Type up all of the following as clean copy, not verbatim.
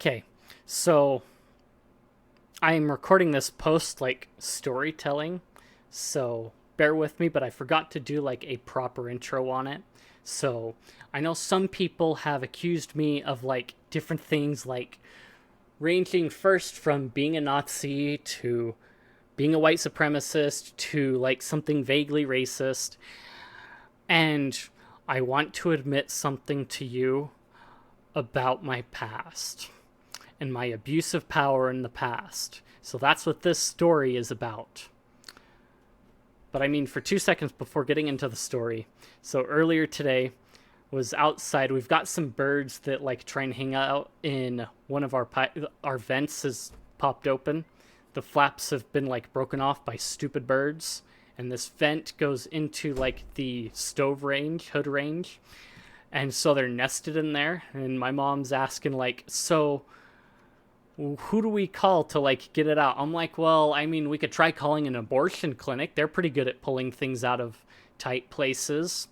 Okay, so I'm recording this post like storytelling, so bear with me, but I forgot to do like a proper intro on it. So I know some people have accused me of like different things, like ranging first from being a Nazi to being a white supremacist to like something vaguely racist. And I want to admit something to you about my past and my abuse of power in the past. So that's what this story is about. But I mean, for 2 seconds before getting into the story. So earlier today was outside. We've got some birds that like try and hang out in one of our vents has popped open. The flaps have been like broken off by stupid birds, and this vent goes into like the stove range, hood range, and so they're nested in there. And my mom's asking like, so who do we call to like get it out? I'm like, well, I mean, we could try calling an abortion clinic. They're pretty good at pulling things out of tight places.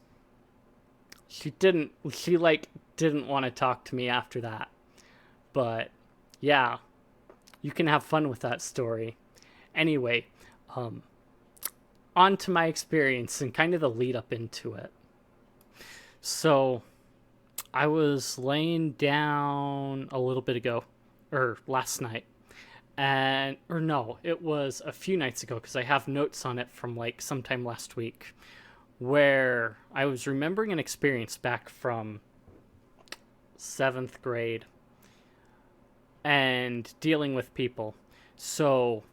She didn't want to talk to me after that. But yeah, you can have fun with that story. Anyway, on to my experience and kind of the lead up into it. So I was laying down a little bit ago, or last night, or no, it was a few nights ago because I have notes on it from like sometime last week, where I was remembering an experience back from 7th grade and dealing with people. So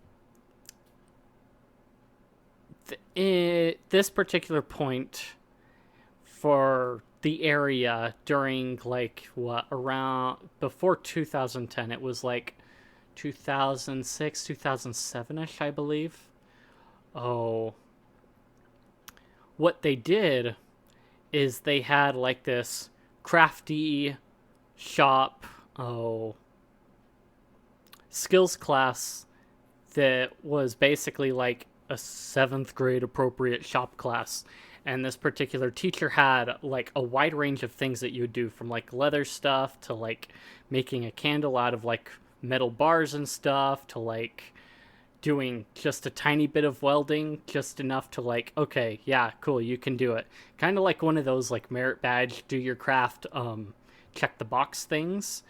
this particular point for the area during like what, around before 2010, it was like 2006 2007ish, I believe. Oh, what they did is they had like this crafty shop, skills class that was basically like a 7th grade appropriate shop class. And this particular teacher had like a wide range of things that you would do, from like leather stuff to like making a candle out of like metal bars and stuff to like doing just a tiny bit of welding, just enough to like, okay, yeah, cool, you can do it. Kind of like one of those like merit badge, do your craft, check the box things.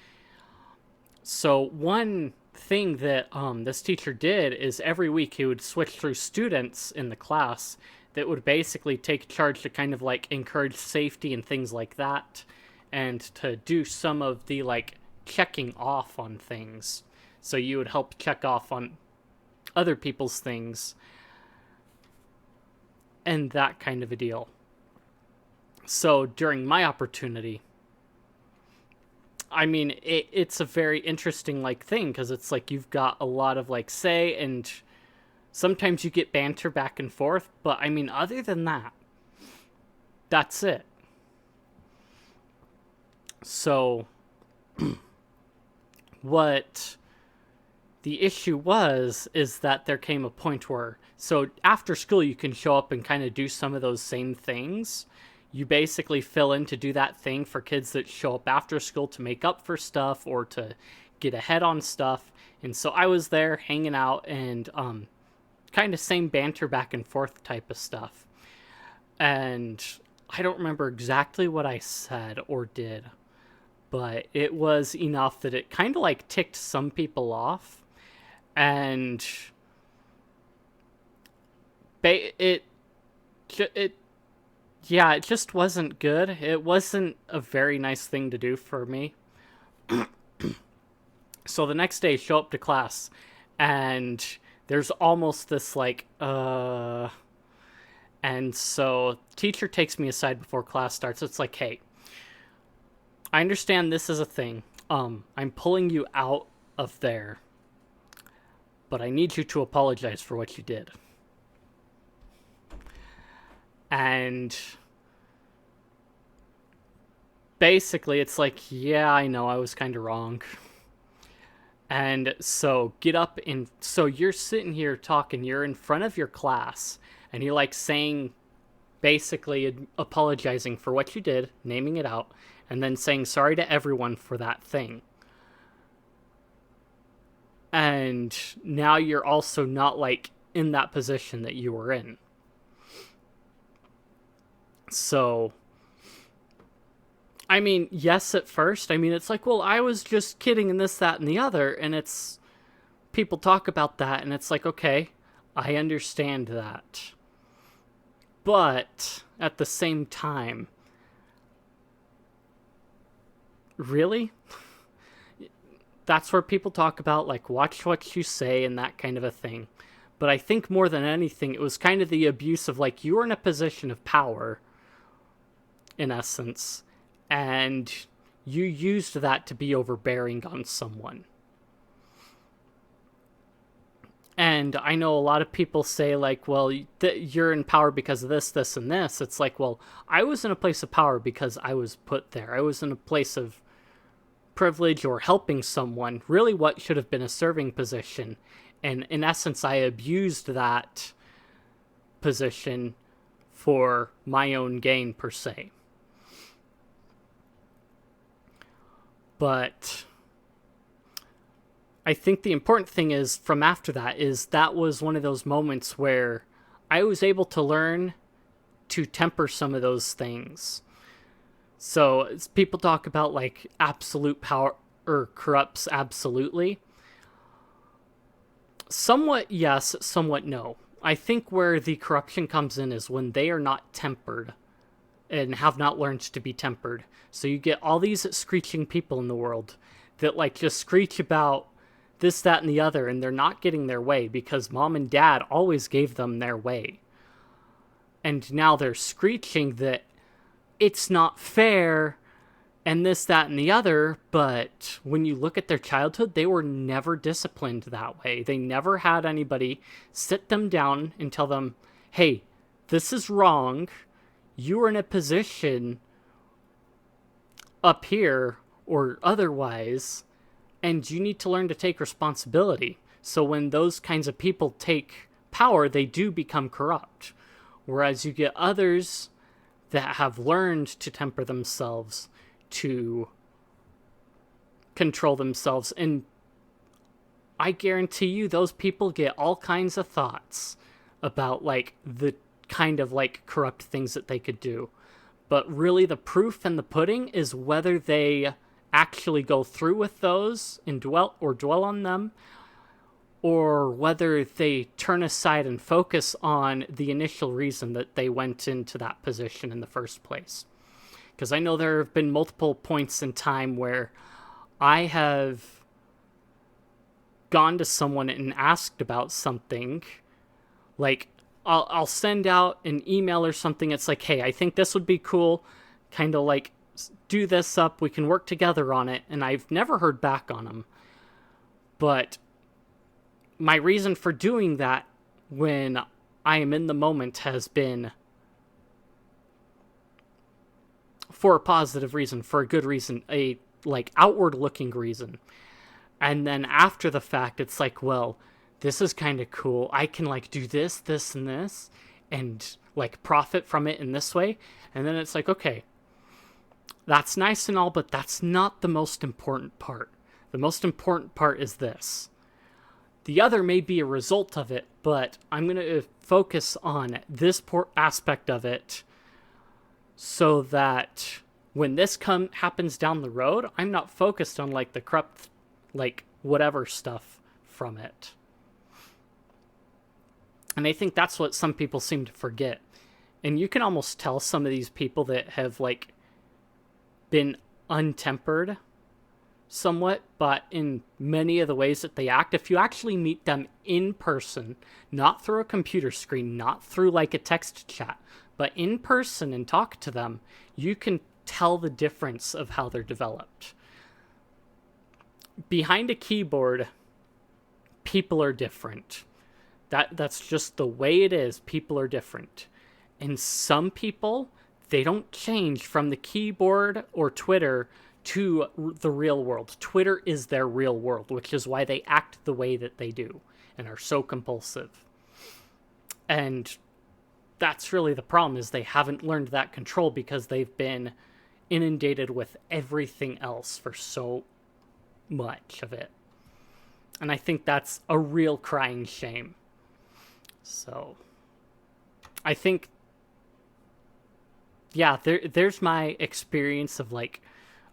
So one thing that this teacher did is every week he would switch through students in the class that would basically take charge to kind of like encourage safety and things like that, and to do some of the like checking off on things. So you would help check off on other people's things and that kind of a deal. So during my opportunity, I mean, it's a very interesting like thing because it's like you've got a lot of like say, and sometimes you get banter back and forth, but I mean, other than that, that's it. So what the issue was is that there came a point where, so after school you can show up and kind of do some of those same things. You basically fill in to do that thing for kids that show up after school to make up for stuff or to get ahead on stuff. And so I was there hanging out and kind of same banter back and forth type of stuff. And I don't remember exactly what I said or did, but it was enough that it kind of like ticked some people off. And it just wasn't good. It wasn't a very nice thing to do for me. So the next day, show up to class, and there's almost this like, and so teacher takes me aside before class starts. It's like, hey, I understand this is a thing. I'm pulling you out of there, but I need you to apologize for what you did. And basically it's like, yeah, I know I was kind of wrong. And so get up, and so you're sitting here talking, you're in front of your class, and you're like saying, basically apologizing for what you did, naming it out, and then saying sorry to everyone for that thing. And now you're also not like in that position that you were in. So, I mean, yes, at first, I mean, it's like, well, I was just kidding and this, that, and the other. And it's, people talk about that and it's like, okay, I understand that. But at the same time, really? That's where people talk about, like, watch what you say and that kind of a thing. But I think more than anything, it was kind of the abuse of, like, you were in a position of power, in essence, and you used that to be overbearing on someone. And I know a lot of people say, like, well, you're in power because of this, this, and this. It's like, well, I was in a place of power because I was put there. I was in a place of privilege or helping someone, really what should have been a serving position. And in essence, I abused that position for my own gain, per se. But I think the important thing is, from after that, is that was one of those moments where I was able to learn to temper some of those things. So people talk about, like, absolute power or corrupts absolutely. Somewhat yes, somewhat no. I think where the corruption comes in is when they are not tempered and have not learned to be tempered. So you get all these screeching people in the world that, like, just screech about this, that, and the other, and they're not getting their way because mom and dad always gave them their way. And now they're screeching that it's not fair and this, that, and the other, but when you look at their childhood, they were never disciplined that way. They never had anybody sit them down and tell them, hey, this is wrong. You are in a position up here or otherwise, and you need to learn to take responsibility. So when those kinds of people take power, they do become corrupt. Whereas you get others that have learned to temper themselves, to control themselves. And I guarantee you those people get all kinds of thoughts about, like, the kind of, like, corrupt things that they could do. But really the proof in the pudding is whether they actually go through with those and dwell on them, or whether they turn aside and focus on the initial reason that they went into that position in the first place. Because I know there have been multiple points in time where I have gone to someone and asked about something. Like, I'll send out an email or something. It's like, hey, I think this would be cool. Kind of like, do this up. We can work together on it. And I've never heard back on them. But my reason for doing that when I am in the moment has been for a positive reason, for a good reason, a, like, outward looking reason. And then after the fact, it's like, well, this is kind of cool. I can, like, do this, this, and this, and, like, profit from it in this way. And then it's like, okay, that's nice and all, but that's not the most important part. The most important part is this. The other may be a result of it, but I'm going to focus on this aspect of it so that when this happens down the road, I'm not focused on, like, the corrupt, like, whatever stuff from it. And I think that's what some people seem to forget. And you can almost tell some of these people that have, like, been untempered somewhat, but in many of the ways that they act, if you actually meet them in person, not through a computer screen, not through, like, a text chat, but in person and talk to them, you can tell the difference of how they're developed. Behind a keyboard, people are different. That's just the way it is. People are different. And some people, they don't change from the keyboard or Twitter to the real world. Twitter is their real world, which is why they act the way that they do and are so compulsive. And that's really the problem, is they haven't learned that control because they've been inundated with everything else for so much of it. And I think that's a real crying shame. So I think, yeah, there's my experience of like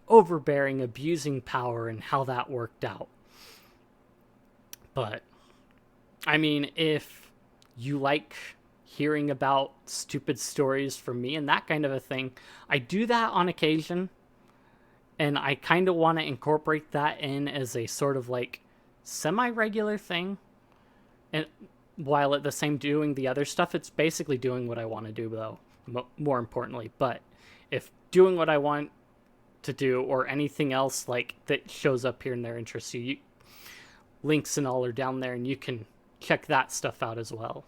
overbearing, abusing power and how that worked out. But I mean, if you like hearing about stupid stories from me and that kind of a thing, I do that on occasion. And I kind of want to incorporate that in as a sort of like semi-regular thing. And while at the same doing the other stuff, it's basically doing what I want to do, though, more importantly. But if doing what I want to do or anything else like that shows up here in their interests you, links and all are down there, and you can check that stuff out as well.